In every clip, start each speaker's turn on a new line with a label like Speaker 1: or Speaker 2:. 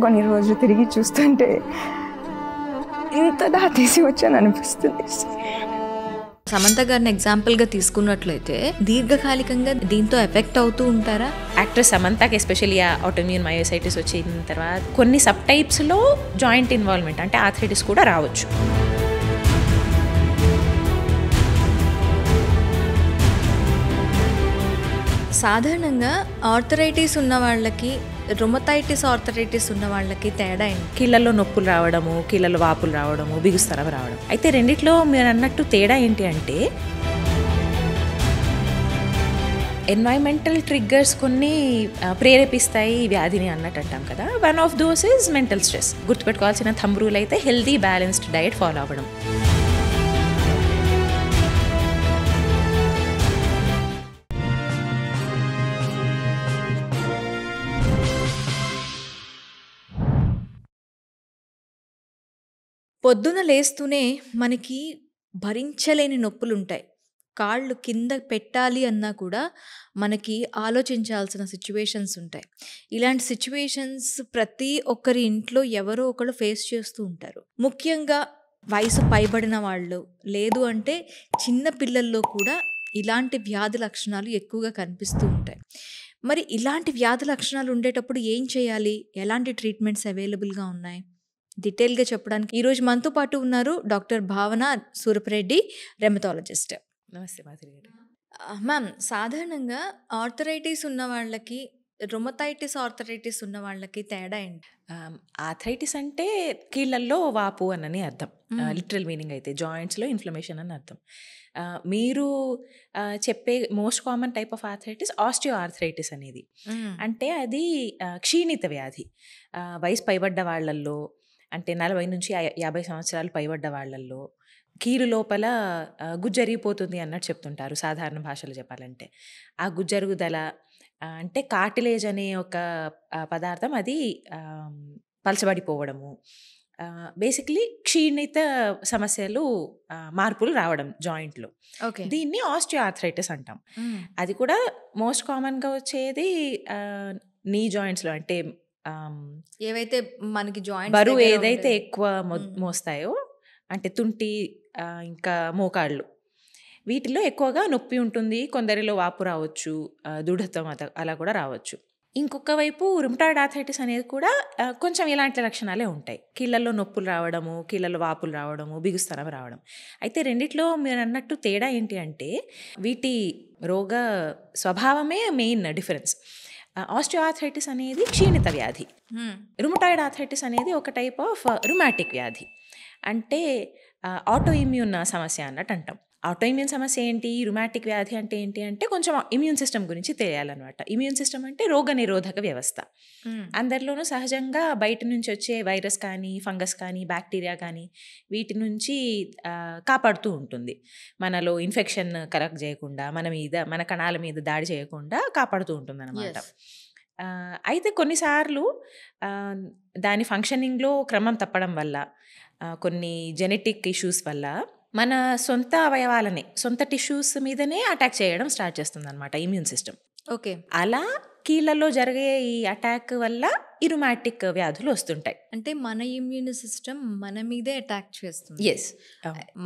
Speaker 1: కొన్ని రోజులు తిరిగి చూస్తుంటే ఇంత దాటేసి వచ్చాను అనిపిస్తుంది.
Speaker 2: సమంత గారిని ఎగ్జాంపుల్గా తీసుకున్నట్లయితే దీర్ఘకాలికంగా దీంతో ఎఫెక్ట్ అవుతూ ఉంటారా?
Speaker 3: యాక్ట్రెస్ సమంతకి ఎస్పెషల్లీ ఆటోఇమ్యూన్ మయోసైటిస్ వచ్చిన తర్వాత కొన్ని సబ్ టైప్స్లో జాయింట్ ఇన్వాల్వ్మెంట్ అంటే ఆర్థరైటిస్ కూడా రావచ్చు.
Speaker 2: సాధారణంగా ఆర్థరైటిస్ ఉన్న వాళ్ళకి రుమటైటిస్ ఆర్థరైటిస్ ఉన్న వాళ్ళకి తేడా ఏంటి?
Speaker 3: కీళ్ళల్లో నొప్పులు రావడము, కీళ్ళల్లో వాపులు రావడము, బిగుస్తరం రావడం. అయితే రెండిట్లో మీరు అన్నట్టు తేడా ఏంటి అంటే ఎన్వైరన్మెంటల్ ట్రిగ్గర్స్ కొన్ని ప్రేరేపిస్తాయి ఈ వ్యాధిని అన్నట్టు అంటాం కదా. One of those is mental stress. గుర్తుపెట్టుకోవాల్సిన థంబ్ రూల్ అయితే హెల్దీ బ్యాలెన్స్డ్ డయట్ ఫాలో అవ్వడం.
Speaker 2: పొద్దున లేస్తూనే మనకి భరించలేని నొప్పులుంటాయి. కాళ్ళు కింద పెట్టాలి అన్నా కూడా మనకి ఆలోచించాల్సిన సిచ్యువేషన్స్ ఉంటాయి. ఇలాంటి సిచ్యువేషన్స్ ప్రతి ఒక్కరి ఇంట్లో ఎవరో ఒకరు ఫేస్ చేస్తూ ఉంటారు. ముఖ్యంగా వయసు పైబడిన వాళ్ళు, లేదు అంటే చిన్న పిల్లల్లో కూడా ఇలాంటి వ్యాధి లక్షణాలు ఎక్కువగా కనిపిస్తూ ఉంటాయి. మరి ఇలాంటి వ్యాధి లక్షణాలు ఉండేటప్పుడు ఏం చేయాలి? ఎలాంటి ట్రీట్మెంట్స్ అవైలబుల్గా ఉన్నాయి? డీటెయిల్గా చెప్పడానికి ఈరోజు మనతో పాటు ఉన్నారు డాక్టర్ భావన సూరపరెడ్డి, రెమటాలజిస్ట్.
Speaker 3: నమస్తే మాధురి గారు.
Speaker 2: మ్యామ్, సాధారణంగా ఆర్థరైటిస్ ఉన్న వాళ్ళకి రుమటైటిస్ ఆర్థరైటిస్ ఉన్న వాళ్ళకి తేడా ఏంటి?
Speaker 3: ఆర్థరైటిస్ అంటే కీళ్ళల్లో వాపు అని అర్థం. లిటరల్ మీనింగ్ అయితే జాయింట్స్లో ఇన్ఫ్లమేషన్ అని అర్థం. మీరు చెప్పే most common type of arthritis osteo arthritis అనేది. అంటే అది క్షీణిత వ్యాధి. వయసు పైబడ్డ వాళ్ళల్లో, అంటే 40 నుంచి 50 సంవత్సరాలు పైబడ్డ వాళ్ళల్లో కీలు లోపల గుజ్జరిగిపోతుంది అన్నట్టు చెప్తుంటారు సాధారణ భాషలో చెప్పాలంటే. ఆ గుజ్జరుగుదల అంటే కార్టిలేజ్ అనే ఒక పదార్థం అది పలచబడిపోవడము, బేసిక్లీ క్షీణిత సమస్యలు, మార్పులు రావడం జాయింట్లో. దీన్ని ఆస్టియో ఆర్థరైటిస్ అంటాం. అది కూడా మోస్ట్ కామన్గా వచ్చేది నీ జాయింట్స్లో, అంటే
Speaker 2: ఏవైతే మనకి జాయింట్
Speaker 3: బరువు ఏదైతే ఎక్కువ మోస్తాయో, అంటే తుంటి ఇంకా మోకాళ్ళు, వీటిలో ఎక్కువగా నొప్పి ఉంటుంది. కొందరిలో వాపు రావచ్చు, దృఢత్వం అలా కూడా రావచ్చు. ఇంకొక వైపు రుమటాయిడ్ ఆర్థరైటిస్ అనేది కూడా కొంచెం ఇలాంటి లక్షణాలే ఉంటాయి. కీళ్ళల్లో నొప్పులు రావడము, కీళ్ళల్లో వాపులు రావడము, బిగుస్తనం రావడం. అయితే రెండిట్లో మీరు అన్నట్టు తేడా ఏంటి అంటే వీటి రోగ స్వభావమే మెయిన్ డిఫరెన్స్. ఆస్టియో ఆర్థరైటిస్ అనేది క్షీణిత వ్యాధి, రుమటాయిడ్ ఆర్థరైటిస్ అనేది ఒక టైప్ ఆఫ్ రుమాటిక్ వ్యాధి. అంటే ఆటో ఇమ్యూన్ సమస్య అన్నట్టు అంటాం. ఆటో ఇమ్యూన్ సమస్య ఏంటి, రుమాటిక్ వ్యాధి అంటే ఏంటి అంటే కొంచెం ఇమ్యూన్ సిస్టమ్ గురించి తెలియాలన్నమాట. ఇమ్యూన్ సిస్టమ్ అంటే రోగ నిరోధక వ్యవస్థ. అందరిలోనూ సహజంగా బయట నుంచి వచ్చే వైరస్ కానీ, ఫంగస్ కానీ, బ్యాక్టీరియా కానీ వీటి నుంచి కాపాడుతూ ఉంటుంది. మనలో ఇన్ఫెక్షన్ కలెక్ట్ చేయకుండా, మన కణాల మీద దాడి చేయకుండా కాపాడుతూ ఉంటుంది అన్నమాట. అయితే కొన్నిసార్లు దాని ఫంక్షనింగ్లో క్రమం తప్పడం వల్ల, కొన్ని జెనెటిక్ ఇష్యూస్ వల్ల మన సొంత అవయవాలనే, సొంత టిష్యూస్ మీదనే అటాక్ చేయడం స్టార్ట్ చేస్తుంది అనమాట ఇమ్యూన్ సిస్టమ్.
Speaker 2: ఓకే,
Speaker 3: అలా కీళ్ళల్లో జరిగే ఈ అటాక్ వల్ల ఈ రుమాటిక్ వ్యాధులు వస్తుంటాయి.
Speaker 2: అంటే మన ఇమ్యూన్ సిస్టమ్ మన మీదే అటాక్ చేస్తుంది.
Speaker 3: ఎస్,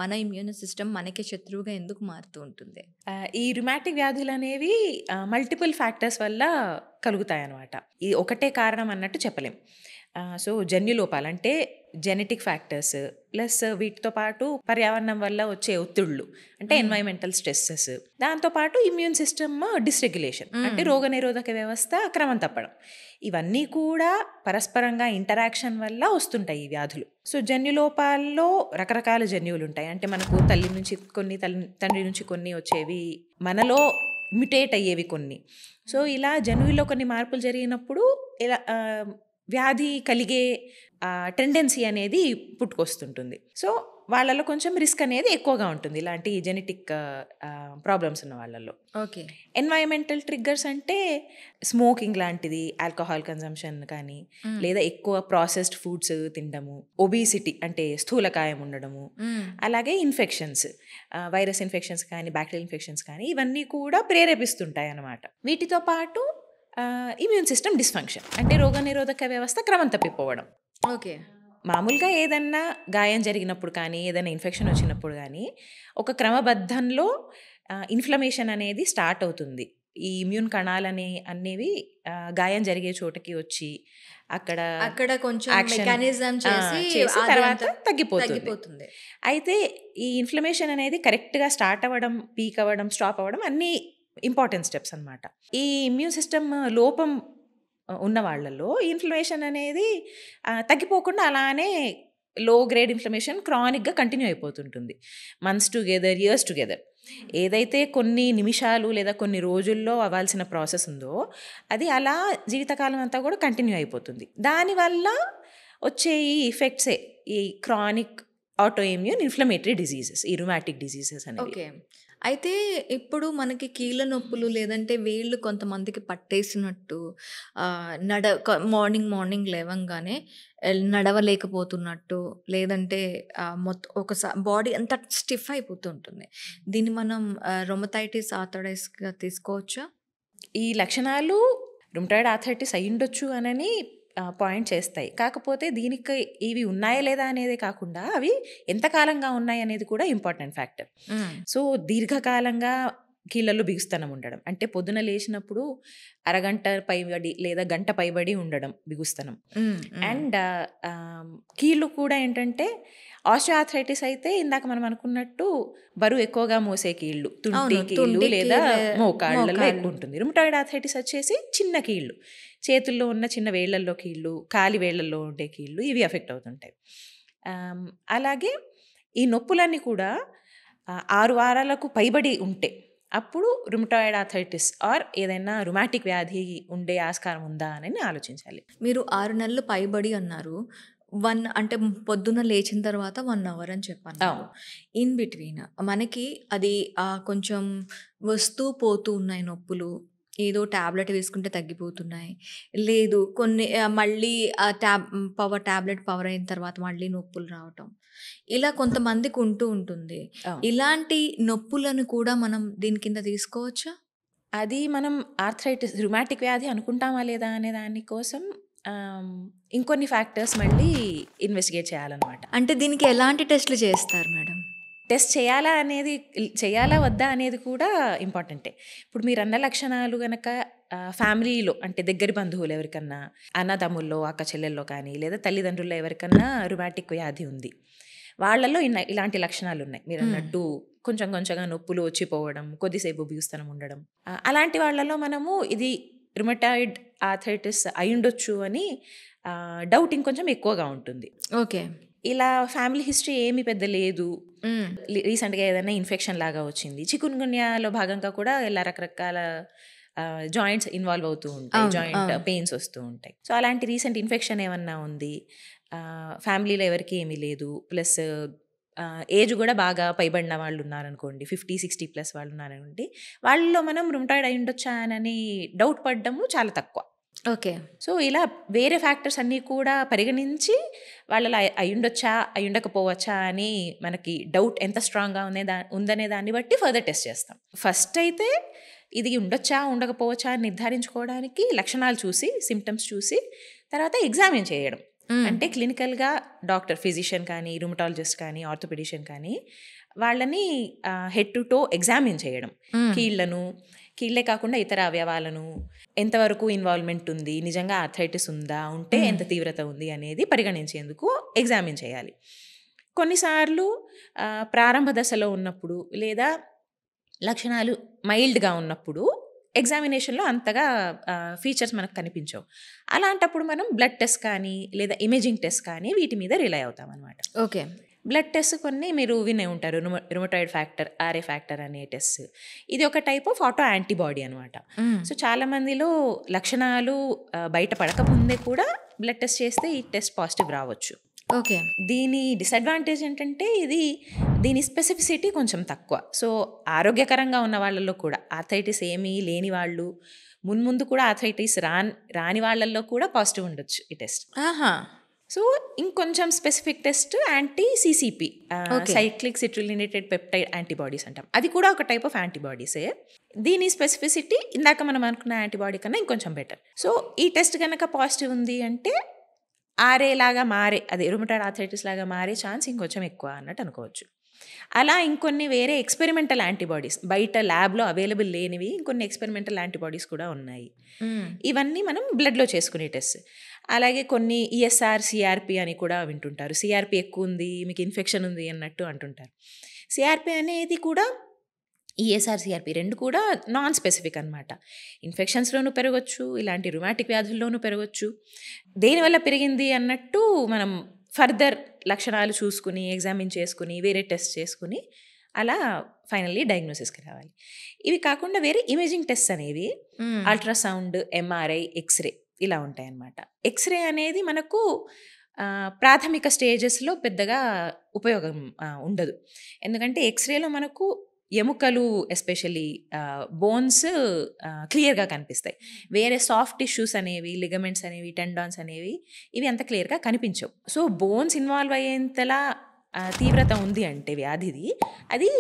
Speaker 2: మన ఇమ్యూన్ సిస్టమ్ మనకి శత్రువుగా ఎందుకు మారుతూ ఉంటుంది?
Speaker 3: ఈ రుమాటిక్ వ్యాధులు అనేవి మల్టిపుల్ ఫ్యాక్టర్స్ వల్ల కలుగుతాయి అన్నమాట. ఇది ఒకటే కారణం అన్నట్టు చెప్పలేం. సో జన్యులోపాలు అంటే జెనెటిక్ ఫ్యాక్టర్స్ ప్లస్ వీటితో పాటు పర్యావరణం వల్ల వచ్చే ఒత్తిళ్ళు అంటే ఎన్వైరన్మెంటల్ స్ట్రెస్సెస్, దాంతోపాటు ఇమ్యూన్ సిస్టమ్ డిస్రెగ్యులేషన్ అంటే రోగనిరోధక వ్యవస్థ క్రమం తప్పడం, ఇవన్నీ కూడా పరస్పరంగా ఇంటరాక్షన్ వల్ల వస్తుంటాయి ఈ వ్యాధులు. సో జన్యులోపాల్లో రకరకాల జన్యువులు ఉంటాయి. అంటే మనకు తల్లి నుంచి కొన్ని, తండ్రి నుంచి కొన్ని వచ్చేవి, మనలో మ్యుటేట్ అయ్యేవి కొన్ని. సో ఇలా జన్యువుల్లో కొన్ని మార్పులు జరిగినప్పుడు ఇలా వ్యాధి కలిగే టెండెన్సీ అనేది పుట్టుకొస్తుంటుంది. సో వాళ్ళలో కొంచెం రిస్క్ అనేది ఎక్కువగా ఉంటుంది ఇలాంటి జెనెటిక్ ప్రాబ్లమ్స్ ఉన్న వాళ్ళల్లో.
Speaker 2: ఓకే,
Speaker 3: ఎన్వైరన్మెంటల్ ట్రిగ్గర్స్ అంటే స్మోకింగ్ లాంటిది, ఆల్కహాల్ కన్జంప్షన్ కానీ, లేదా ఎక్కువ ప్రాసెస్డ్ ఫుడ్స్ తినడము, ఒబిసిటీ అంటే స్థూలకాయం ఉండడము, అలాగే ఇన్ఫెక్షన్స్, వైరస్ ఇన్ఫెక్షన్స్ కానీ, బ్యాక్టీరియల్ ఇన్ఫెక్షన్స్ కానీ, ఇవన్నీ కూడా ప్రేరేపిస్తుంటాయి అన్నమాట. వీటితో పాటు ఇమ్యూన్ సిస్టమ్ డిస్ఫంక్షన్, అంటే రోగనిరోధక వ్యవస్థ క్రమం తప్పిపోవడం.
Speaker 2: ఓకే.
Speaker 3: మామూలుగా ఏదన్నా గాయం జరిగినప్పుడు కానీ, ఏదైనా ఇన్ఫెక్షన్ వచ్చినప్పుడు కానీ ఒక క్రమబద్ధంలో ఇన్ఫ్లమేషన్ అనేది స్టార్ట్ అవుతుంది. ఈ ఇమ్యూన్ కణాలని అనేవి గాయం జరిగే చోటకి వచ్చి
Speaker 2: అక్కడ కొంచెం
Speaker 3: యాక్షన్
Speaker 2: మెకానిజం చేసి
Speaker 3: తర్వాత
Speaker 2: అదంతా
Speaker 3: తగ్గిపోతుంది.
Speaker 2: తగ్గిపోతుంది.
Speaker 3: అయితే ఈ ఇన్ఫ్లమేషన్ అనేది కరెక్ట్గా స్టార్ట్ అవ్వడం, పీక్ అవ్వడం, స్టాప్ అవ్వడం అన్నీ ఇంపార్టెంట్ స్టెప్స్ అన్నమాట. ఈ ఇమ్యూన్ సిస్టమ్ లోపం ఉన్న వాళ్ళలో ఇన్ఫ్లమేషన్ అనేది తగ్గిపోకుండా అలానే లో గ్రేడ్ ఇన్ఫ్లమేషన్ క్రానిక్గా కంటిన్యూ అయిపోతుంటుంది, మంత్స్ టుగెదర్, ఇయర్స్ టుగెదర్. ఏదైతే కొన్ని నిమిషాలు లేదా కొన్ని రోజుల్లో అవ్వాల్సిన ప్రాసెస్ ఉందో అది అలా జీవితకాలం అంతా కూడా కంటిన్యూ అయిపోతుంది. దానివల్ల వచ్చే ఈ ఎఫెక్ట్సే ఈ chronic auto immune inflammatory diseases, ఈ రుమాటిక్ డిజీజెస్ అనేవి.
Speaker 2: ఓకే. అయితే ఇప్పుడు మనకి కీళ్ళ నొప్పులు లేదంటే వేళ్ళు కొంతమందికి పట్టేసినట్టు, మార్నింగ్ లేవంగానే నడవలేకపోతున్నట్టు, లేదంటే మొత్తం బాడీ అంతా స్టిఫ్ అయిపోతుంటుంది. దీన్ని మనం రొమటైటిస్ ఆర్థరైటిస్గా తీసుకోవచ్చా?
Speaker 3: ఈ లక్షణాలు రుమటాయిడ్ ఆర్థరైటిస్ అయ్యుండొచ్చు అని పాయింట్ చేస్తాయి. కాకపోతే దీనికి ఇవి ఉన్నాయా లేదా అనేది కాకుండా అవి ఎంతకాలంగా ఉన్నాయి అనేది కూడా ఇంపార్టెంట్ ఫ్యాక్టర్. సో దీర్ఘకాలంగా కీళ్ళల్లో బిగుస్తనం ఉండడం, అంటే పొద్దున లేచినప్పుడు అరగంట పైబడి లేదా గంట పైబడి ఉండడం బిగుస్తనం. అండ్ కీళ్ళు కూడా ఏంటంటే ఆస్టియోఆర్థరైటిస్ అయితే ఇందాక మనం అనుకున్నట్టు బరువు ఎక్కువగా మోసే కీళ్ళు, తుంటి కీళ్ళు లేదా మోకాళ్ళలో ఎక్కువ ఉంటుంది. రుమటాయిడ్ ఆర్థరైటిస్ వచ్చేసి చిన్న కీళ్ళు, చేతుల్లో ఉన్న చిన్న వేళ్లల్లో కీళ్ళు, కాలి వేళ్లలో ఉండే కీళ్ళు, ఇవి ఎఫెక్ట్ అవుతుంటాయి. అలాగే ఈ నొప్పులన్నీ కూడా 6 వారాలకు పైబడి ఉంటే అప్పుడు రుమటాయిడ్ ఆర్థరైటిస్ ఆర్ ఏదైనా రుమాటిక్ వ్యాధి ఉండే ఆస్కారం ఉందా అని ఆలోచించాలి.
Speaker 2: మీరు 6 నెలలు పైబడి అన్నారు. అంటే పొద్దున్న లేచిన తర్వాత 1 అవర్ అని చెప్పాను. ఇన్ బిట్వీన్ మనకి అది కొంచెం వస్తూ పోతూ ఉన్నాయి నొప్పులు. ఏదో ట్యాబ్లెట్ వేసుకుంటే తగ్గిపోతున్నాయి, లేదు కొన్ని మళ్ళీ పవర్ అయిన తర్వాత మళ్ళీ నొప్పులు రావటం, ఇలా కొంతమందికి ఉంటుంది. ఇలాంటి నొప్పులను కూడా మనం దీని కింద తీసుకోవచ్చా?
Speaker 3: అది మనం ఆర్థరైటిస్ రుమాటిక్ వ్యాధి అనుకుంటామా లేదా అనే దానికోసం ఇంకొన్ని ఫ్యాక్టర్స్ మళ్ళీ ఇన్వెస్టిగేట్ చేయాలన్నమాట.
Speaker 2: అంటే దీనికి ఎలాంటి టెస్ట్లు చేస్తారు మేడం?
Speaker 3: టెస్ట్ చేయాలా వద్దా అనేది కూడా ఇంపార్టెంటే. ఇప్పుడు మీరు అన్న లక్షణాలు కనుక ఫ్యామిలీలో, అంటే దగ్గరి బంధువులు ఎవరికన్నా, అన్నదమ్ముల్లో, అక్క చెల్లెల్లో కానీ లేదా తల్లిదండ్రుల్లో ఎవరికన్నా రుమాటిక్ వ్యాధి ఉంది, వాళ్ళల్లో ఇలాంటి లక్షణాలు ఉన్నాయి. మీరు అన్నట్టు కొంచెం కొంచెంగా నొప్పులు వచ్చిపోవడం, కొద్దిసేపు బిగుస్తనం ఉండడం, అలాంటి వాళ్ళలో మనము ఇది రుమటాయిడ్ ఆర్థరైటిస్ అయ్యుండొచ్చు అని డౌట్ ఇంకొంచెం ఎక్కువగా ఉంటుంది.
Speaker 2: ఓకే.
Speaker 3: ఇలా ఫ్యామిలీ హిస్టరీ ఏమీ పెద్ద లేదు, రీసెంట్గా ఏదైనా ఇన్ఫెక్షన్ లాగా వచ్చింది, చికున్గున్యాలో భాగంగా కూడా ఇలా రకరకాల జాయింట్స్ ఇన్వాల్వ్ అవుతూ ఉంటాయి, జాయింట్ పెయిన్స్ వస్తూ ఉంటాయి. సో అలాంటి రీసెంట్ ఇన్ఫెక్షన్ ఏమన్నా ఉంది, ఫ్యామిలీలో ఎవరికి ఏమీ లేదు, ప్లస్ ఏజ్ కూడా బాగా పైబడిన వాళ్ళు ఉన్నారనుకోండి, 50-60+ వాళ్ళు ఉన్నారనుకోండి, వాళ్ళలో మనం రుమటాయిడ్ అయి ఉండొచ్చా అని డౌట్ పడ్డము చాలా తక్కువ.
Speaker 2: ఓకే.
Speaker 3: సో ఇలా వేరే ఫ్యాక్టర్స్ అన్నీ కూడా పరిగణించి వాళ్ళలో అయ్యుండొచ్చా అయ్యుండకపోవచ్చా అని మనకి డౌట్ ఎంత స్ట్రాంగ్గా ఉందనే దాన్ని బట్టి ఫర్దర్ టెస్ట్ చేస్తాం. ఫస్ట్ అయితే ఇది ఉండొచ్చా ఉండకపోవచ్చా అని నిర్ధారించుకోవడానికి లక్షణాలు చూసి, సిమ్టమ్స్ చూసి తర్వాత ఎగ్జామిన్ చేయడం. అంటే క్లినికల్గా డాక్టర్, ఫిజిషియన్ కానీ, రుమటాలజిస్ట్ కానీ, ఆర్థోపెడిషియన్ కానీ వాళ్ళని హెడ్ టు టో ఎగ్జామిన్ చేయడం. కీళ్ళే కాకుండా ఇతర అవయవాలను ఎంతవరకు ఇన్వాల్వ్మెంట్ ఉంది, నిజంగా ఆర్థరైటిస్ ఉందా, ఉంటే ఎంత తీవ్రత ఉంది అనేది పరిగణించేందుకు ఎగ్జామిన్ చేయాలి. కొన్నిసార్లు ప్రారంభ దశలో ఉన్నప్పుడు లేదా లక్షణాలు మైల్డ్గా ఉన్నప్పుడు ఎగ్జామినేషన్లో అంతగా ఫీచర్స్ మనకు కనిపించవు. అలాంటప్పుడు మనం బ్లడ్ టెస్ట్ కానీ లేదా ఇమేజింగ్ టెస్ట్ కానీ వీటి మీద రిలై అవుతాం అన్నమాట.
Speaker 2: ఓకే.
Speaker 3: బ్లడ్ టెస్ట్ కొన్ని మీరు వినే ఉంటారు, రుమటాయిడ్ ఫ్యాక్టర్, ఆర్ఏ ఫ్యాక్టర్ అనే టెస్ట్. ఇది ఒక టైప్ ఆఫ్ ఆటో యాంటీబాడీ అనమాట. సో చాలా మందిలో లక్షణాలు బయటపడకముందే కూడా బ్లడ్ టెస్ట్ చేస్తే ఈ టెస్ట్ పాజిటివ్ రావచ్చు.
Speaker 2: ఓకే.
Speaker 3: దీని డిసడ్వాంటేజ్ ఏంటంటే దీని స్పెసిఫిసిటీ కొంచెం తక్కువ. సో ఆరోగ్యకరంగా ఉన్న వాళ్ళల్లో కూడా, ఆర్థరైటిస్ ఏమీ లేని వాళ్ళు, మున్ముందు కూడా ఆర్థరైటిస్ రాని వాళ్ళల్లో కూడా పాజిటివ్ ఉండొచ్చు ఈ టెస్ట్. సో ఇంకొంచెం specific test anti CCP, cyclic citrullinated peptide antibodies అంటాం. అది కూడా ఒక టైప్ ఆఫ్ యాంటీబాడీసే. దీని స్పెసిఫిసిటీ ఇందాక మనం అనుకున్న యాంటీబాడీ కన్నా ఇంకొంచెం బెటర్. సో ఈ టెస్ట్ కనుక పాజిటివ్ ఉంది అంటే ఆర్ఏ లాగా మారే, అదే రుమటాయిడ్ ఆర్థరైటిస్ లాగా మారే ఛాన్స్ ఇంకొంచెం ఎక్కువ అన్నట్టు అనుకోవచ్చు. అలా ఇంకొన్ని వేరే ఎక్స్పెరిమెంటల్ యాంటీబాడీస్, బయట ల్యాబ్లో అవైలబుల్ లేనివి ఇంకొన్ని ఎక్స్పెరిమెంటల్ యాంటీబాడీస్ కూడా ఉన్నాయి. ఇవన్నీ మనం బ్లడ్లో చేసుకునే టెస్ట్. అలాగే కొన్ని ఈఎస్ఆర్ సిఆర్పి అని కూడా వింటుంటారు. సిఆర్పి ఎక్కువ ఉంది, మీకు ఇన్ఫెక్షన్ ఉంది అన్నట్టు అంటుంటారు. సిఆర్పి అనేది కూడా ఈఎస్ఆర్ సిఆర్పి రెండు కూడా నాన్ స్పెసిఫిక్ అనమాట. ఇన్ఫెక్షన్స్లోనూ పెరగచ్చు, ఇలాంటి రుమాటిక్ వ్యాధుల్లోనూ పెరగచ్చు. దేనివల్ల పెరిగింది అన్నట్టు మనం ఫర్దర్ లక్షణాలు చూసుకుని ఎగ్జామిన్ చేసుకుని వేరే టెస్ట్ చేసుకుని అలా ఫైనల్లీ డయాగ్నోసిస్కి రావాలి. ఇవి కాకుండా వేరే ఇమేజింగ్ టెస్ట్ అనేవి అల్ట్రాసౌండ్, ఎంఆర్ఐ, ఎక్స్రే ఇలా ఉంటాయన్నమాట. ఎక్స్రే అనేది మనకు ప్రాథమిక స్టేజెస్లో పెద్దగా ఉపయోగం ఉండదు. ఎందుకంటే ఎక్స్రేలో మనకు ఎముకలు ఎస్పెషల్లీ బోన్స్ క్లియర్గా కనిపిస్తాయి. వేరే సాఫ్ట్ టిష్యూస్ అనేవి, లిగమెంట్స్ అనేవి, టెండాన్స్ అనేవి ఇవి అంత క్లియర్గా కనిపించవు. సో బోన్స్ ఇన్వాల్వ్ అయ్యేంతలా తీవ్రత ఉంది అంటే వ్యాధిది, అది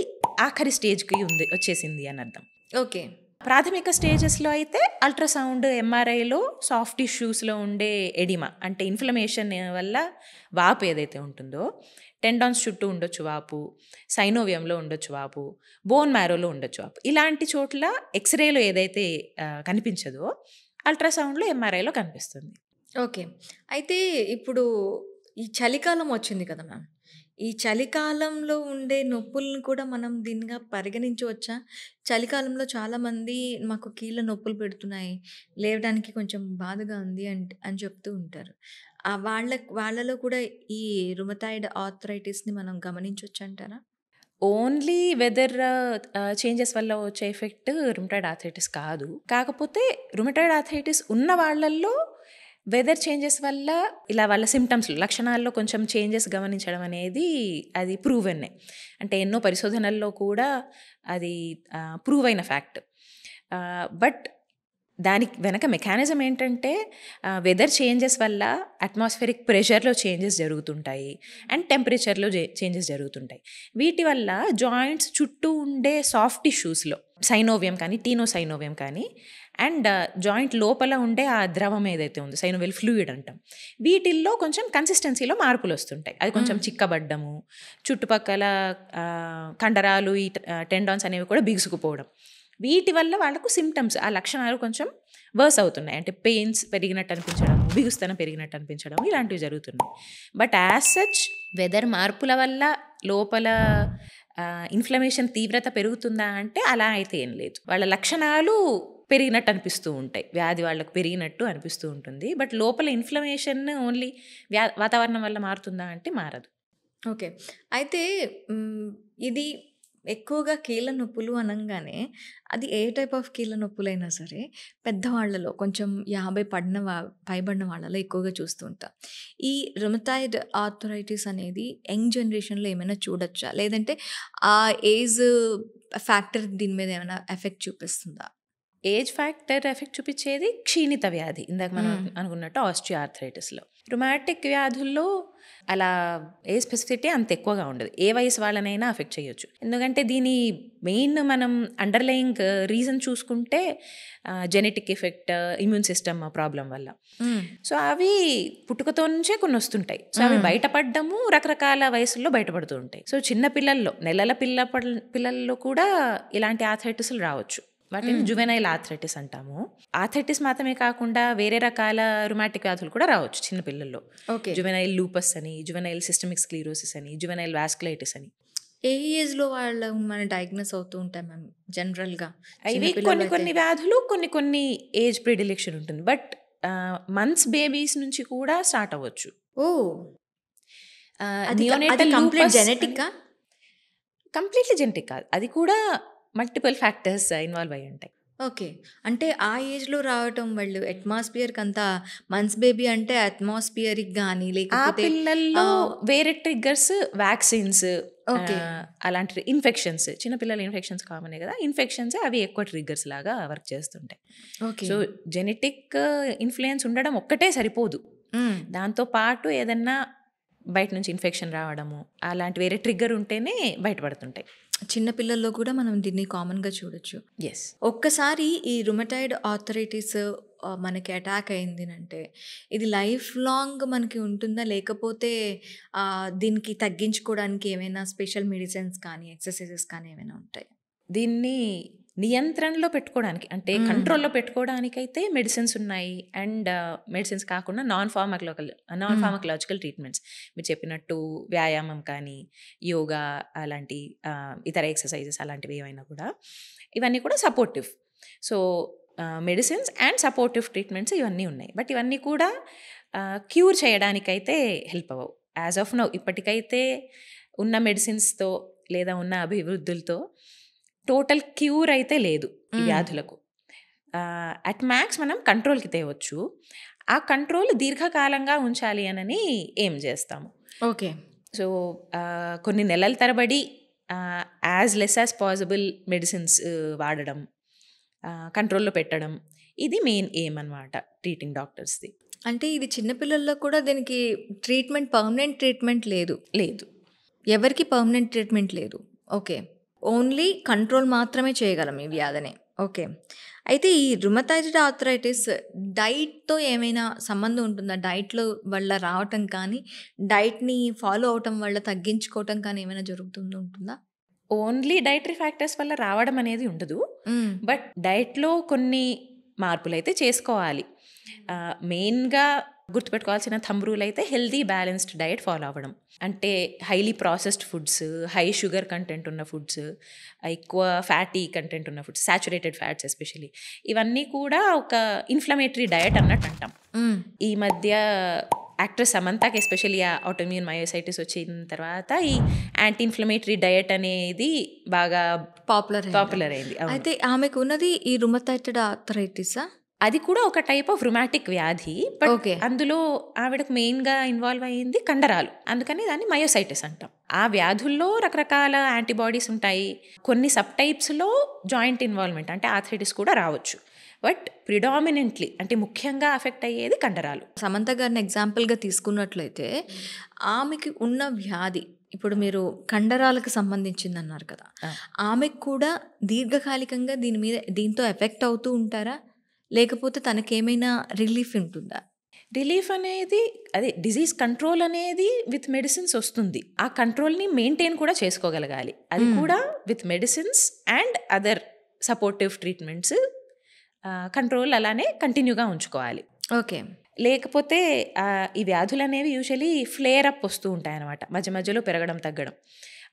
Speaker 3: ఆఖరి స్టేజ్కి వచ్చేసింది అని అర్థం.
Speaker 2: ఓకే.
Speaker 3: ప్రాథమిక స్టేజెస్లో అయితే అల్ట్రాసౌండ్, ఎంఆర్ఐలో సాఫ్ట్ టిష్యూస్లో ఉండే ఎడిమా అంటే ఇన్ఫ్లమేషన్ వల్ల వాపు ఏదైతే ఉంటుందో, టెండాన్స్ చుట్టూ ఉండొచ్చు వాపు, సైనోవియంలో ఉండొచ్చు వాపు, బోన్ మ్యారోలో ఉండొచ్చు వాపు, ఇలాంటి చోట్ల ఎక్స్రేలో ఏదైతే కనిపించదో అల్ట్రాసౌండ్లో, ఎంఆర్ఐలో కనిపిస్తుంది.
Speaker 2: ఓకే. అయితే ఇప్పుడు ఈ చలికాలం వచ్చింది కదా మ్యామ్, ఈ చలికాలంలో ఉండే నొప్పులను కూడా మనం దీనిగా పరిగణించవచ్చా? చలికాలంలో చాలామంది మాకు కీళ్ళ నొప్పులు పెడుతున్నాయి, లేవడానికి కొంచెం బాధగా ఉంది అని చెప్తూ ఉంటారు. వాళ్ళలో కూడా ఈ రుమటాయిడ్ ఆర్థరైటిస్ని మనం గమనించవచ్చు అంటారా?
Speaker 3: ఓన్లీ వెదర్ చేంజెస్ వల్ల వచ్చే ఎఫెక్ట్ రుమటాయిడ్ ఆర్థరైటిస్ కాదు. కాకపోతే రుమటాయిడ్ ఆర్థరైటిస్ ఉన్న వాళ్ళల్లో వెదర్ చేంజెస్ వల్ల ఇలా వాళ్ళ సిమ్టమ్స్లో, లక్షణాల్లో కొంచెం చేంజెస్ గమనించడం అనేది అది ప్రూవెన్నే. అంటే ఎన్నో పరిశోధనల్లో కూడా అది ప్రూవ్ అయిన ఫ్యాక్ట్. బట్ దానికి వెనక మెకానిజం ఏంటంటే వెదర్ చేంజెస్ వల్ల అట్మాస్ఫిరిక్ ప్రెషర్లో చేంజెస్ జరుగుతుంటాయి అండ్ టెంపరేచర్లో చేంజెస్ జరుగుతుంటాయి. వీటి వల్ల జాయింట్స్ చుట్టూ ఉండే సాఫ్ట్ టిష్యూస్లో సైనోవియం కానీ, టీనోసైనోవియం కానీ, అండ్ జాయింట్ లోపల ఉండే ఆ ద్రవం ఏదైతే ఉందో సైనోవియల్ ఫ్లూయిడ్ అంటాం, వీటిల్లో కొంచెం కన్సిస్టెన్సీలో మార్పులు వస్తుంటాయి. అది కొంచెం చిక్కబడ్డము, చుట్టుపక్కల కండరాలు, ఈ టెండాన్స్ అనేవి కూడా బిగుసుకుపోవడం, వీటి వల్ల వాళ్ళకు సిమ్టమ్స్, ఆ లక్షణాలు కొంచెం వర్స్ అవుతున్నాయి. అంటే పెయిన్స్ పెరిగినట్టు అనిపించడం, బిగుస్తనం పెరిగినట్టు అనిపించడం, ఇలాంటివి జరుగుతున్నాయి. బట్ యాజ్ సచ్ వెదర్ మార్పుల వల్ల లోపల ఇన్ఫ్లమేషన్ తీవ్రత పెరుగుతుందా అంటే అలా అయితే ఏం లేదు. వాళ్ళ లక్షణాలు పెరిగినట్టు అనిపిస్తూ ఉంటాయి, వ్యాధి వాళ్ళకు పెరిగినట్టు అనిపిస్తూ ఉంటుంది. బట్ లోపల ఇన్ఫ్లమేషన్ ఓన్లీ వాతావరణం వల్ల మారుతుందా అంటే మారదు.
Speaker 2: ఓకే. అయితే ఇది ఎక్కువగా కీళ్ళ నొప్పులు అనగానే అది ఏ టైప్ ఆఫ్ కీళ్ళ నొప్పులైనా సరే పెద్దవాళ్ళలో కొంచెం 50 పైబడిన వాళ్ళలో ఎక్కువగా చూస్తూ ఉంటాం. ఈ రుమటాయిడ్ ఆర్థరైటిస్ అనేది యంగ్ జనరేషన్లో ఏమైనా చూడొచ్చా, లేదంటే ఆ ఏజ్ ఫ్యాక్టర్ దీని మీద ఏమైనా ఎఫెక్ట్ చూపిస్తుందా?
Speaker 3: ఏజ్ ఫ్యాక్టర్ ఎఫెక్ట్ చూపించేది క్షీణిత వ్యాధి, ఇందాక మనం అనుకున్నట్టు ఆస్టియో ఆర్థరైటిస్లో. రుమాటిక్ వ్యాధుల్లో అలా ఏ స్పెసిఫిసిటీ అంత ఎక్కువగా ఉండదు, ఏ వయసు వాళ్ళనైనా అఫెక్ట్ చేయొచ్చు. ఎందుకంటే దీని మెయిన్ మనం అండర్లయింగ్ రీజన్ చూసుకుంటే genetic effect, immune system problem వల్ల. సో అవి పుట్టుకతో నుంచే కొన్ని వస్తుంటాయి. సో అవి బయటపడము రకరకాల వయసుల్లో బయటపడుతూ ఉంటాయి. సో చిన్న పిల్లల్లో, నెలల పిల్లల్లో కూడా ఇలాంటి ఆర్థరైటిస్లు రావచ్చు. వాటిని జువెనైల్ ఆర్థరైటిస్ అంటాము. ఆర్థరైటిస్ మాత్రమే కాకుండా వేరే రకాల రుమాటిక్ వ్యాధులు కూడా రావచ్చు చిన్నపిల్లల్లో. జువెనైల్ లూపస్ అని, జువెనైల్ సిస్టమిక్ స్క్లీరోసిస్ అని, జువెనైల్ వాస్కులైటిస్ అని.
Speaker 2: ఏ ఏజ్లో వాళ్ళు మన డయాగ్నోస్ అవుతూ ఉంటాయి మ్యామ్ జనరల్గా?
Speaker 3: ఇవి కొన్ని వ్యాధులు కొన్ని ఏజ్ ప్రిడిలెక్షన్ ఉంటుంది. బట్ మంత్స్ బేబీస్ నుంచి కూడా స్టార్ట్ అవ్వచ్చు. కంప్లీట్లీ జెనెటిక్ కాదు, అది కూడా మల్టిపుల్ ఫ్యాక్టర్స్ ఇన్వాల్వ్ అయ్యి ఉంటాయి.
Speaker 2: ఓకే. అంటే ఆ ఏజ్లో రావటం, వాళ్ళు అట్మాస్ఫియర్కి అంతా, మంత్స్ బేబీ అంటే అట్మాస్ఫియరిక్ కానీ, లేకపోతే
Speaker 3: పిల్లల్లో వేరే ట్రిగ్గర్స్, వ్యాక్సిన్స్, అలాంటి ఇన్ఫెక్షన్స్, చిన్నపిల్లల ఇన్ఫెక్షన్స్ కామనే కదా, ఇన్ఫెక్షన్స్ అవి ఎక్కువ ట్రిగ్గర్స్ లాగా వర్క్ చేస్తుంటాయి. సో జెనెటిక్ ఇన్ఫ్లుయెన్స్ ఉండడం ఒక్కటే సరిపోదు. దాంతో పాటు ఏదన్నా బయట నుంచి ఇన్ఫెక్షన్ రావడము అలాంటి వేరే ట్రిగ్గర్ ఉంటేనే బయటపడుతుంటాయి.
Speaker 2: చిన్నపిల్లల్లో కూడా మనం దీన్ని కామన్గా చూడొచ్చు.
Speaker 3: ఎస్.
Speaker 2: ఒక్కసారి ఈ రుమటాయిడ్ ఆర్థరైటిస్ మనకి అటాక్ అయింది అంటే ఇది లైఫ్ లాంగ్ మనకి ఉంటుందా, లేకపోతే దీనికి తగ్గించుకోవడానికి ఏమైనా స్పెషల్ మెడిసిన్స్ కానీ ఎక్సర్సైజెస్ కానీ ఏమైనా ఉంటాయి?
Speaker 3: దీన్ని నియంత్రణలో పెట్టుకోవడానికి అంటే కంట్రోల్లో పెట్టుకోవడానికైతే మెడిసిన్స్ ఉన్నాయి. అండ్ మెడిసిన్స్ కాకుండా నాన్ ఫార్మకలాజికల్ ట్రీట్మెంట్స్ మీరు చెప్పినట్టు వ్యాయామం కానీ యోగా అలాంటి ఇతర ఎక్సర్సైజెస్ అలాంటివి ఏమైనా కూడా ఇవన్నీ కూడా supportive. So medicines and supportive treatments ఇవన్నీ ఉన్నాయి. బట్ ఇవన్నీ కూడా క్యూర్ చేయడానికైతే హెల్ప్ అవ్వవు. యాజ్ ఆఫ్ నౌ ఇప్పటికైతే ఉన్న మెడిసిన్స్తో లేదా ఉన్న అభివృద్ధులతో టోటల్ క్యూర్ అయితే లేదు ఈ వ్యాధులకు. అట్ మ్యాక్స్ మనం కంట్రోల్కి తేవచ్చు. ఆ కంట్రోల్ దీర్ఘకాలంగా ఉంచాలి అని ఏం చేస్తాము.
Speaker 2: ఓకే.
Speaker 3: సో కొన్ని నెలల తరబడి as less as possible medicines వాడడం, కంట్రోల్లో పెట్టడం, ఇది మెయిన్ ఎయిమ్ అనమాట ట్రీటింగ్ డాక్టర్స్ది.
Speaker 2: అంటే ఇది చిన్నపిల్లల్లో కూడా దీనికి పర్మనెంట్ ట్రీట్మెంట్ లేదు?
Speaker 3: లేదు,
Speaker 2: ఎవరికి పర్మనెంట్ ట్రీట్మెంట్ లేదు. ఓకే, ఓన్లీ కంట్రోల్ మాత్రమే చేయగలం ఈ వ్యాధిని. ఓకే, అయితే ఈ రుమటాయిడ్ ఆర్థరైటిస్ డైట్తో ఏమైనా సంబంధం ఉంటుందా? డైట్లో వల్ల రావటం కానీ డైట్ని ఫాలో అవటం వల్ల తగ్గించుకోవటం కానీ ఏమైనా ఉంటుందా?
Speaker 3: ఓన్లీ డైటరీ ఫ్యాక్టర్స్ వల్ల రావడం అనేది ఉండదు. బట్ డైట్లో కొన్ని మార్పులు అయితే చేసుకోవాలి. మెయిన్గా గుర్తుపెట్టుకోవాల్సిన థంబ్ రూల్ అయితే హెల్దీ బ్యాలెన్స్డ్ డైట్ ఫాలో అవ్వడం. అంటే highly processed foods, high sugar content ఉన్న ఫుడ్స్, ఎక్కువ ఫ్యాటీ కంటెంట్ ఉన్న ఫుడ్స్, సాచురేటెడ్ ఫ్యాట్స్ ఎస్పెషలీ, ఇవన్నీ కూడా ఒక ఇన్ఫ్లమేటరీ డయట్ అన్నట్టు అంటాం. ఈ మధ్య యాక్ట్రెస్ సమంతకి ఎస్పెషల్లీ ఆటోఇమ్యూన్ మయోసైటిస్ వచ్చిన తర్వాత ఈ యాంటీ ఇన్ఫ్లమేటరీ డయట్ అనేది బాగా పాపులర్ అయింది.
Speaker 2: అయితే ఆమెకు ఉన్నది ఈ రుమటాయిడ్ ఆర్థరైటిసా?
Speaker 3: అది కూడా ఒక టైప్ ఆఫ్ రుమాటిక్ వ్యాధి. బట్ అందులో ఆవిడకు మెయిన్గా ఇన్వాల్వ్ అయ్యింది కండరాలు, అందుకని దాన్ని మయోసైటిస్ అంటాం. ఆ వ్యాధుల్లో రకరకాల యాంటీబాడీస్ ఉంటాయి. కొన్ని సబ్ టైప్స్లో జాయింట్ ఇన్వాల్వ్మెంట్ అంటే ఆర్థరైటిస్ కూడా రావచ్చు. బట్ ప్రిడామినెంట్లీ అంటే ముఖ్యంగా అఫెక్ట్ అయ్యేది కండరాలు.
Speaker 2: సమంత గారిని ఎగ్జాంపుల్గా తీసుకున్నట్లయితే ఆమెకి ఉన్న వ్యాధి ఇప్పుడు మీరు కండరాలకు సంబంధించింది అన్నారు కదా, ఆమెకు కూడా దీర్ఘకాలికంగా దీంతో ఎఫెక్ట్ అవుతూ ఉంటారా, లేకపోతే తనకేమైనా రిలీఫ్ ఉంటుందా?
Speaker 3: రిలీఫ్ అనేది అదే డిజీజ్ కంట్రోల్ అనేది విత్ మెడిసిన్స్ వస్తుంది. ఆ కంట్రోల్ని మెయింటైన్ కూడా చేసుకోగలగాలి. అది కూడా with medicines and other supportive treatments control అలానే కంటిన్యూగా ఉంచుకోవాలి.
Speaker 2: ఓకే.
Speaker 3: లేకపోతే ఈ వ్యాధులు అనేవి యూజువలీ ఫ్లేర్ అప్ వస్తూ ఉంటాయి అన్నమాట. మధ్యలో పెరగడం తగ్గడం,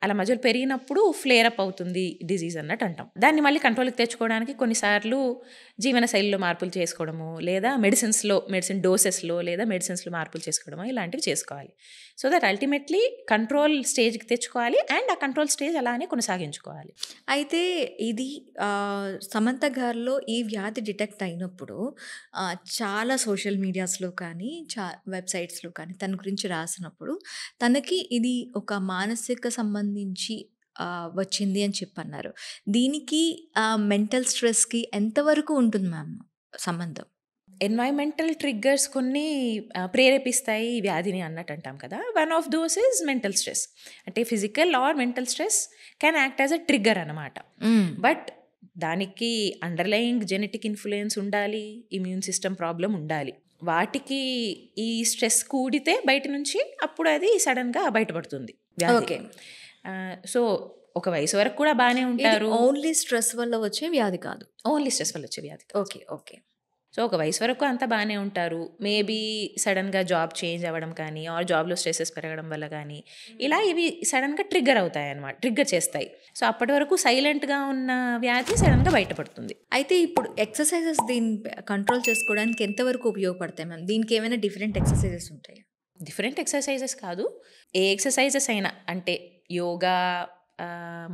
Speaker 3: అలా మధ్యలో పెరిగినప్పుడు ఫ్లేర్ అప్ అవుతుంది డిజీజ్ అన్నట్టు అంటాం. దాన్ని మళ్ళీ కంట్రోల్కి తెచ్చుకోవడానికి కొన్నిసార్లు జీవన శైలిలో మార్పులు చేసుకోవడము, లేదా మెడిసిన్ డోసెస్లో లేదా మెడిసిన్స్లో మార్పులు చేసుకోవడము, ఇలాంటివి చేసుకోవాలి. సో దట్ అల్టిమేట్లీ కంట్రోల్ స్టేజ్కి తెచ్చుకోవాలి అండ్ ఆ కంట్రోల్ స్టేజ్ అలానే కొనసాగించుకోవాలి.
Speaker 2: అయితే ఇది సమంత గారిలో ఈ వ్యాధి డిటెక్ట్ అయినప్పుడు చాలా సోషల్ మీడియాస్లో కానీ వెబ్సైట్స్లో కానీ తన గురించి రాసినప్పుడు తనకి ఇది ఒక మానసిక సంబంధించి వచ్చింది అని చెప్పన్నారు. దీనికి మెంటల్ స్ట్రెస్కి ఎంతవరకు ఉంటుంది మ్యామ్ సంబంధం?
Speaker 3: ఎన్వైరన్మెంటల్ ట్రిగ్గర్స్ కొన్ని ప్రేరేపిస్తాయి ఈ వ్యాధిని అన్నట్టు అంటాం కదా. One of those is mental stress. అంటే physical or mental stress can act as a trigger అన్నమాట. బట్ దానికి అండర్లయింగ్ జెనెటిక్ ఇన్ఫ్లుయెన్స్ ఉండాలి, ఇమ్యూన్ సిస్టమ్ ప్రాబ్లం ఉండాలి. వాటికి ఈ స్ట్రెస్ కూడితే బయట నుంచి అప్పుడు అది సడన్గా బయటపడుతుంది వ్యాధి. సో ఒక వయసు వరకు కూడా బాగానే ఉంటారు.
Speaker 2: ఓన్లీ స్ట్రెస్ వల్ల వచ్చే వ్యాధి కాదు.
Speaker 3: ఓన్లీ స్ట్రెస్ వల్ల వచ్చే వ్యాధి.
Speaker 2: ఓకే.
Speaker 3: సో ఒక వయసు వరకు అంతా బాగానే ఉంటారు. మేబీ సడన్గా జాబ్ చేంజ్ అవ్వడం కానీ ఆర్ జాబ్లో స్ట్రెసెస్ పెరగడం వల్ల కానీ ఇలా ఇవి సడన్గా ట్రిగ్గర్ అవుతాయి అన్నమాట, ట్రిగ్గర్ చేస్తాయి. సో అప్పటి వరకు సైలెంట్గా ఉన్న వ్యాధి సడన్గా బయటపడుతుంది.
Speaker 2: అయితే ఇప్పుడు ఎక్సర్సైజెస్ దీన్ని కంట్రోల్ చేసుకోవడానికి ఎంతవరకు ఉపయోగపడతాయి మ్యామ్? దీనికి ఏమైనా డిఫరెంట్ ఎక్సర్సైజెస్ ఉంటాయి?
Speaker 3: డిఫరెంట్ ఎక్సర్సైజెస్ కాదు, ఏ ఎక్సర్సైజెస్ అయినా అంటే యోగా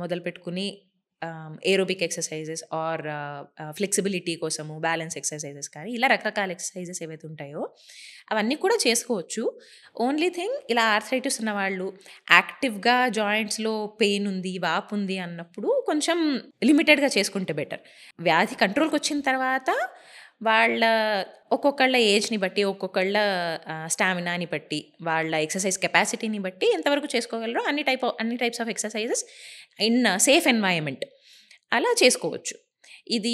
Speaker 3: మొదలు పెట్టుకుని ఏరోబిక్ ఎక్సర్సైజెస్ ఆర్ ఫ్లెక్సిబిలిటీ కోసము బ్యాలెన్స్ ఎక్సర్సైజెస్ కానీ ఇలా రకరకాల ఎక్సర్సైజెస్ ఏవైతే ఉంటాయో అవన్నీ కూడా చేసుకోవచ్చు. ఓన్లీ థింగ్ ఇలా ఆర్థరైటిస్ ఉన్న వాళ్ళు యాక్టివ్గా జాయింట్స్లో పెయిన్ ఉంది, వాపు ఉంది అన్నప్పుడు కొంచెం లిమిటెడ్గా చేసుకుంటే బెటర్. వ్యాధి కంట్రోల్కి వచ్చిన తర్వాత వాళ్ళ ఒక్కొక్కళ్ళ ఏజ్ని బట్టి, ఒక్కొక్కళ్ళ స్టామినాని బట్టి, వాళ్ళ ఎక్సర్సైజ్ కెపాసిటీని బట్టి ఎంతవరకు చేసుకోగలరో అన్ని types of exercises in safe environment అలా చేసుకోవచ్చు. ఇది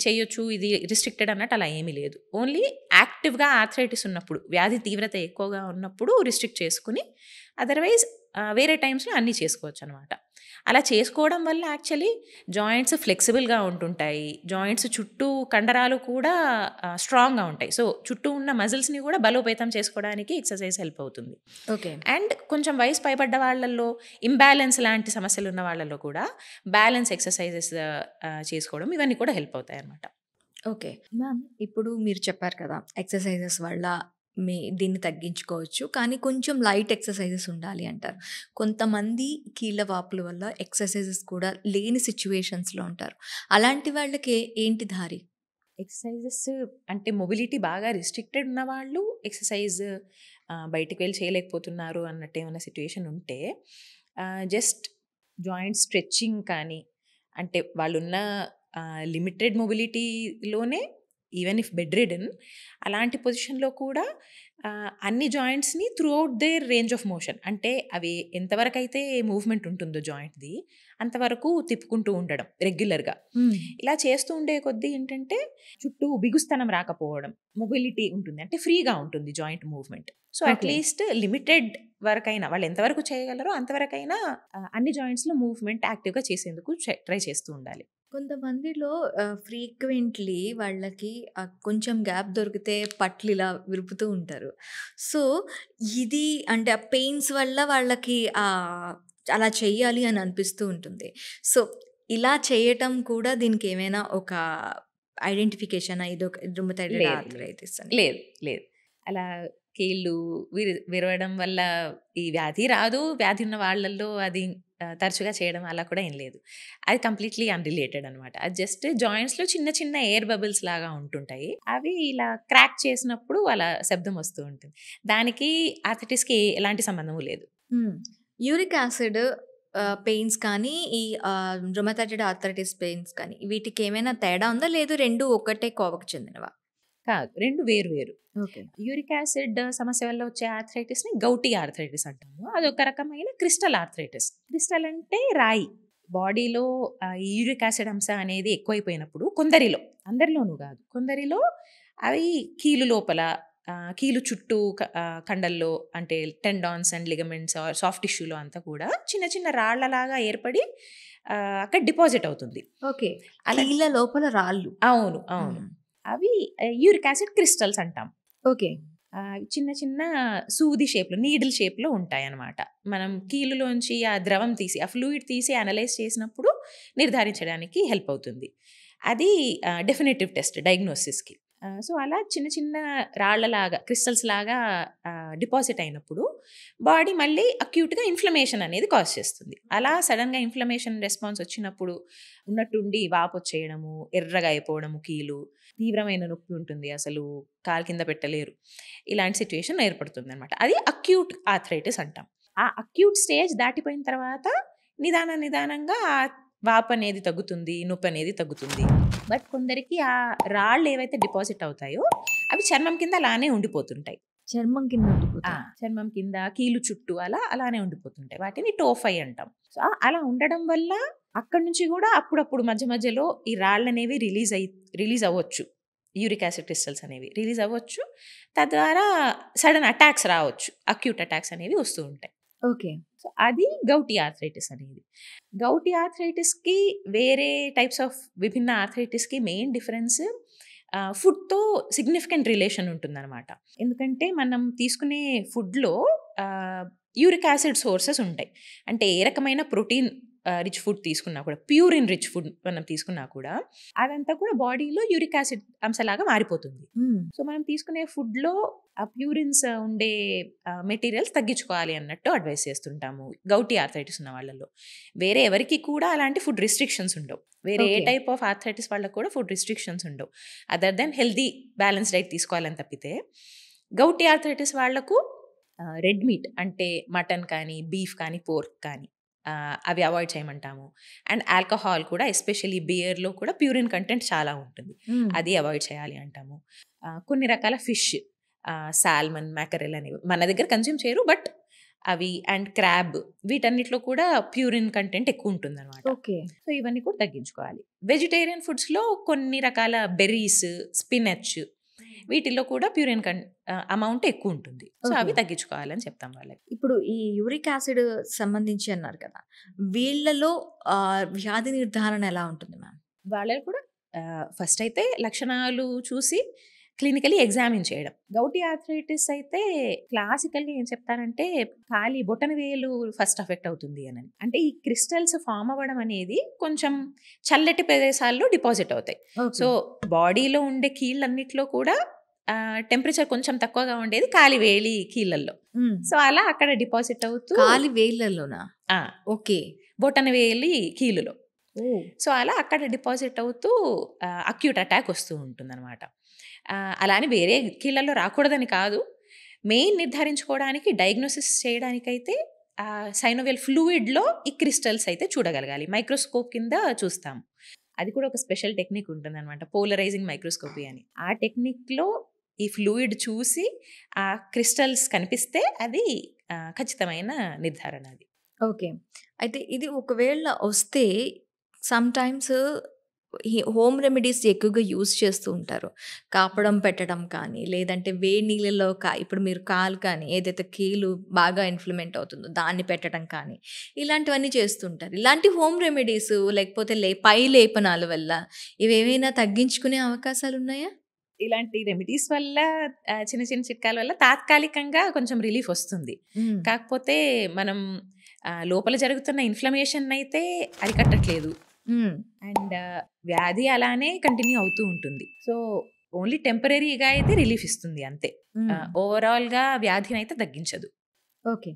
Speaker 3: చేయొచ్చు, ఇది రిస్ట్రిక్టెడ్ అన్నట్టు అలా ఏమీ లేదు. ఓన్లీ యాక్టివ్గా ఆర్థరైటిస్ ఉన్నప్పుడు, వ్యాధి తీవ్రత ఎక్కువగా ఉన్నప్పుడు రిస్ట్రిక్ట్ చేసుకుని, అదర్వైజ్ వేరే టైమ్స్లో అన్నీ చేసుకోవచ్చు అనమాట. అలా చేసుకోవడం వల్ల యాక్చువల్లీ జాయింట్స్ ఫ్లెక్సిబుల్గా ఉంటుంటాయి, జాయింట్స్ చుట్టూ కండరాలు కూడా స్ట్రాంగ్గా ఉంటాయి. సో చుట్టూ ఉన్న మజిల్స్ని కూడా బలోపేతం చేసుకోవడానికి ఎక్సర్సైజ్ హెల్ప్ అవుతుంది.
Speaker 2: ఓకే.
Speaker 3: అండ్ కొంచెం వయసు పైబడ్డ వాళ్ళల్లో, ఇంబ్యాలెన్స్ లాంటి సమస్యలు ఉన్న వాళ్ళల్లో కూడా బ్యాలెన్స్ ఎక్సర్సైజెస్ చేసుకోవడం, ఇవన్నీ కూడా హెల్ప్ అవుతాయి అన్నమాట.
Speaker 2: ఓకే మ్యామ్, ఇప్పుడు మీరు చెప్పారు కదా ఎక్సర్సైజెస్ వల్ల దీన్ని తగ్గించుకోవచ్చు, కానీ కొంచెం లైట్ ఎక్సర్సైజెస్ ఉండాలి అంటారు. కొంతమంది కీళ్ళ వాపుల వల్ల ఎక్సర్సైజెస్ కూడా లేని సిచ్యువేషన్స్లో ఉంటారు. అలాంటి వాళ్ళకి ఏంటి దారి?
Speaker 3: ఎక్సర్సైజెస్ అంటే మొబిలిటీ బాగా రిస్ట్రిక్టెడ్ ఉన్న వాళ్ళు ఎక్సర్సైజ్ బయటికి వెళ్ళి చేయలేకపోతున్నారు అన్నట్టు ఏమైనా సిచ్యువేషన్ ఉంటే, జస్ట్ జాయింట్ స్ట్రెచ్చింగ్ కానీ, అంటే వాళ్ళున్న లిమిటెడ్ మొబిలిటీలోనే, ఈవెన్ ఇఫ్ బెడ్ రిడెన్, అలాంటి పొజిషన్లో కూడా అన్ని జాయింట్స్ని throughout their range of motion, అంటే అవి ఎంతవరకు అయితే మూవ్మెంట్ ఉంటుందో జాయింట్ది అంతవరకు తిప్పుకుంటూ ఉండడం రెగ్యులర్గా. ఇలా చేస్తూ ఉండే కొద్దీ ఏంటంటే చుట్టూ బిగుస్తనం రాకపోవడం, మొబిలిటీ ఉంటుంది, అంటే ఫ్రీగా ఉంటుంది joint movement. So at least limited వరకైనా వాళ్ళు ఎంతవరకు చేయగలరో అంతవరకైనా అన్ని జాయింట్స్లో మూవ్మెంట్ యాక్టివ్గా చేసేందుకు ట్రై చేస్తూ ఉండాలి.
Speaker 2: కొంతమందిలో ఫ్రీక్వెంట్లీ వాళ్ళకి కొంచెం గ్యాప్ దొరికితే పట్లు ఇలా విరుపుతూ ఉంటారు. సో ఇది అంటే ఆ పెయిన్స్ వల్ల వాళ్ళకి అలా చెయ్యాలి అని అనిపిస్తూ ఉంటుంది. సో ఇలా చేయటం కూడా దీనికి ఏమైనా ఒక ఐడెంటిఫికేషన్, ఇదొక రుమటాయిడ్ ఆర్థరైటిస్ అని?
Speaker 3: లేదు అలా కీళ్ళు విరవడం వల్ల ఈ వ్యాధి రాదు, వ్యాధి ఉన్న వాళ్ళల్లో అది తరచుగా చేయడం అలా కూడా ఏం లేదు. అది కంప్లీట్లీ అన్రిలేటెడ్ అనమాట. అది జస్ట్ జాయింట్స్లో చిన్న చిన్న ఎయిర్ బబుల్స్ లాగా ఉంటుంటాయి, అవి ఇలా క్రాక్ చేసినప్పుడు అలా శబ్దం వస్తూ ఉంటుంది. దానికి ఆర్థరైటిస్కి ఎలాంటి సంబంధము లేదు.
Speaker 2: యూరిక్ యాసిడ్ పెయిన్స్ కానీ, ఈ రుమటాయిడ్ ఆర్థరైటిస్ పెయిన్స్ కానీ, వీటికి ఏమైనా తేడా ఉందా, లేదు రెండు ఒకటే కోవకు చెందినవా?
Speaker 3: కాదు, రెండు వేరు వేరు.
Speaker 2: ఓకే.
Speaker 3: యూరిక్ యాసిడ్ సమస్య వల్ల వచ్చే ఆర్థరైటిస్ని గౌటీ ఆర్థరైటిస్ అంటాము. అదొక రకమైన క్రిస్టల్ ఆర్థరైటిస్. క్రిస్టల్ అంటే రాయి. బాడీలో ఈ యూరిక్ యాసిడ్ అంశ అనేది ఎక్కువైపోయినప్పుడు కొందరిలో, అందరిలోనూ కాదు, కొందరిలో అవి కీలు లోపల, కీలు చుట్టూ కండల్లో, అంటే టెండాన్స్ అండ్ లిగమెంట్స్ సాఫ్ట్ టిష్యూలో అంతా కూడా చిన్న చిన్న రాళ్లలాగా ఏర్పడి అక్కడ డిపాజిట్ అవుతుంది.
Speaker 2: ఓకే. కీళ్ళ లోపల రాళ్ళు?
Speaker 3: అవును. అవి యూరిక్ యాసిడ్ క్రిస్టల్స్ అంటాం.
Speaker 2: ఓకే.
Speaker 3: చిన్న చిన్న సూది షేప్లో, నీడిల్ షేప్లో ఉంటాయి అన్నమాట. మనం కీలులోంచి ఆ ద్రవం తీసి, ఆ ఫ్లూయిడ్ తీసి అనలైజ్ చేసినప్పుడు నిర్ధారించడానికి హెల్ప్ అవుతుంది. అది డెఫినేటివ్ టెస్ట్ డయాగ్నోసిస్కి. సో అలా చిన్న చిన్న రాళ్లలాగా, క్రిస్టల్స్ లాగా డిపాజిట్ అయినప్పుడు బాడీ మళ్ళీ అక్యూట్గా ఇన్ఫ్లమేషన్ అనేది కాజ్ చేస్తుంది. అలా సడన్గా ఇన్ఫ్లమేషన్ రెస్పాన్స్ వచ్చినప్పుడు ఉన్నట్టుండి వాపు వచ్చేయడము, ఎర్రగా అయిపోవడము, కీలు తీవ్రమైన నొప్పి ఉంటుంది, అసలు కాలు కింద పెట్టలేరు, ఇలాంటి సిచ్యువేషన్ ఏర్పడుతుంది అనమాట. అది అక్యూట్ ఆర్థరైటిస్ అంటాం. ఆ అక్యూట్ స్టేజ్ దాటిపోయిన తర్వాత నిదానంగా ఆ వాపు అనేది తగ్గుతుంది, నొప్పి అనేది తగ్గుతుంది. బట్ కొందరికి ఆ రాళ్ళు ఏవైతే డిపాజిట్ అవుతాయో అవి చర్మం కింద అలానే ఉండిపోతుంటాయి. చర్మం కింద, కీలు చుట్టూ అలానే ఉండిపోతుంటాయి. వాటిని టోఫై అంటాం. సో అలా ఉండడం వల్ల అక్కడి నుంచి కూడా అప్పుడప్పుడు మధ్య మధ్యలో ఈ రాళ్ళు అనేవి రిలీజ్ అవ్వచ్చు, యూరిక్ యాసిడ్ క్రిస్టల్స్ అనేవి రిలీజ్ అవ్వచ్చు. తద్వారా సడన్ అటాక్స్ రావచ్చు, అక్యూట్ అటాక్స్ అనేవి వస్తూ ఉంటాయి.
Speaker 2: ఓకే.
Speaker 3: సో అది గౌటీ ఆర్థరైటిస్ అనేది. గౌటీ ఆర్థరైటిస్కి వేరే టైప్స్ ఆఫ్ విభిన్న ఆర్థరైటిస్కి మెయిన్ డిఫరెన్స్ ఫుడ్తో సిగ్నిఫికెంట్ రిలేషన్ ఉంటుందన్నమాట. ఎందుకంటే మనం తీసుకునే ఫుడ్లో యూరిక్ యాసిడ్ సోర్సెస్ ఉంటాయి. అంటే ఏ రకమైన ప్రోటీన్ రిచ్ ఫుడ్ తీసుకున్నా కూడా, ప్యూరిన్ రిచ్ ఫుడ్ మనం తీసుకున్నా కూడా అదంతా కూడా బాడీలో యూరిక్ యాసిడ్ అంశలాగా మారిపోతుంది. సో మనం తీసుకునే ఫుడ్లో ఆ ప్యూరిన్స్ ఉండే మెటీరియల్స్ తగ్గించుకోవాలి అన్నట్టు అడ్వైస్ చేస్తుంటాము గౌటీ ఆర్థరైటిస్ ఉన్న వాళ్ళలో. వేరే ఎవరికి కూడా అలాంటి ఫుడ్ రిస్ట్రిక్షన్స్ ఉండవు. వేరే ఏ టైప్ ఆఫ్ ఆర్థరైటిస్ వాళ్ళకు కూడా ఫుడ్ రిస్ట్రిక్షన్స్ ఉండవు, other than healthy balance diet తీసుకోవాలని తప్పితే. గౌటీ ఆర్థరైటిస్ వాళ్లకు రెడ్ మీట్, అంటే మటన్ కానీ, బీఫ్ కానీ, పోర్క్ కానీ, అవి అవాయిడ్ చేయమంటాము. అండ్ ఆల్కహాల్ కూడా ఎస్పెషల్లీ బియర్లో కూడా ప్యూరిన్ కంటెంట్ చాలా ఉంటుంది, అది అవాయిడ్ చేయాలి అంటాము. కొన్ని రకాల ఫిష్, సాల్మన్, మ్యాకరెల్ అనేవి మన దగ్గర కన్జ్యూమ్ చేయరు, బట్ అవి అండ్ క్రాబ్, వీటన్నిటిలో కూడా ప్యూరిన్ కంటెంట్ ఎక్కువ ఉంటుంది అనమాట.
Speaker 2: ఓకే.
Speaker 3: సో ఇవన్నీ కూడా తగ్గించుకోవాలి. వెజిటేరియన్ ఫుడ్స్లో కొన్ని రకాల బెర్రీస్, స్పినచ్, వీటిల్లో కూడా ప్యూరిన్ అమౌంట్ ఎక్కువ ఉంటుంది. సో అవి తగ్గించుకోవాలని చెప్తాం వాళ్ళకి.
Speaker 2: ఇప్పుడు ఈ యూరిక్ యాసిడ్ సంబంధించి అన్నారు కదా, వీళ్ళలో వ్యాధి నిర్ధారణ ఎలా ఉంటుంది మ్యామ్?
Speaker 3: వాళ్ళకి కూడా ఫస్ట్ అయితే లక్షణాలు చూసి క్లినికలీ ఎగ్జామిన్ చేయడం. గౌటీ ఆర్థరైటిస్ అయితే క్లాసికల్గా ఏం చెప్తారంటే ఖాళీ బొటన వేలు ఫస్ట్ అఫెక్ట్ అవుతుంది అని. అంటే ఈ క్రిస్టల్స్ ఫామ్ అవ్వడం అనేది కొంచెం చల్లటి ప్రదేశాల్లో డిపాజిట్ అవుతాయి. సో బాడీలో ఉండే కీళ్ళన్నిట్లో కూడా టెంపరేచర్ కొంచెం తక్కువగా ఉండేది కాలి వేలి కీళ్ళల్లో. సో అలా అక్కడ డిపాజిట్ అవుతూ
Speaker 2: కాలి వేళ్ళలోనా? ఓకే.
Speaker 3: బొటన వేలి కీలులో. సో అలా అక్కడ డిపాజిట్ అవుతూ అక్యూట్ అటాక్ వస్తూ ఉంటుంది అనమాట. అలా అని వేరే కీళ్ళల్లో రాకూడదని కాదు, మెయిన్ నిర్ధారించుకోవడానికి డయాగ్నోసిస్ చేయడానికైతే సైనోవియల్ ఫ్లూయిడ్లో ఈ క్రిస్టల్స్ అయితే చూడగలగాలి. మైక్రోస్కోప్ కింద చూస్తాం. అది కూడా ఒక స్పెషల్ టెక్నిక్ ఉంటుంది అనమాట, పోలరైజింగ్ మైక్రోస్కోపీ అని. ఆ టెక్నిక్లో ఈ ఫ్లూయిడ్ చూసి ఆ క్రిస్టల్స్ కనిపిస్తే అది ఖచ్చితమైన నిర్ధారణ అది.
Speaker 2: ఓకే. అయితే ఇది ఒకవేళ వస్తే సమ్ టైమ్స్ ఈ హోమ్ రెమెడీస్ ఎక్కువగా యూజ్ చేస్తూ ఉంటారు. కాపడం పెట్టడం కానీ, లేదంటే వేడి నీళ్ళలో ఇప్పుడు మీరు కాలు కానీ ఏదైతే కీలు బాగా ఇన్ఫ్లమెంట్ అవుతుందో దాన్ని పెట్టడం కానీ, ఇలాంటివన్నీ చేస్తుంటారు. ఇలాంటి హోమ్ రెమెడీస్ లేకపోతే పై లేపనాల వల్ల ఇవేమైనా తగ్గించుకునే అవకాశాలు ఉన్నాయా?
Speaker 3: ఇలాంటి రెమెడీస్ వల్ల చిన్న చిన్న చిట్కాల వల్ల తాత్కాలికంగా కొంచెం రిలీఫ్ వస్తుంది. కాకపోతే మనం లోపల జరుగుతున్న ఇన్ఫ్లమేషన్ అయితే అరికట్టట్లేదు, అండ్ వ్యాధి అలానే కంటిన్యూ అవుతూ ఉంటుంది. సో ఓన్లీ టెంపరీగా అయితే రిలీఫ్ ఇస్తుంది అంతే, ఓవరాల్గా వ్యాధిని అయితే తగ్గించదు.
Speaker 2: ఓకే.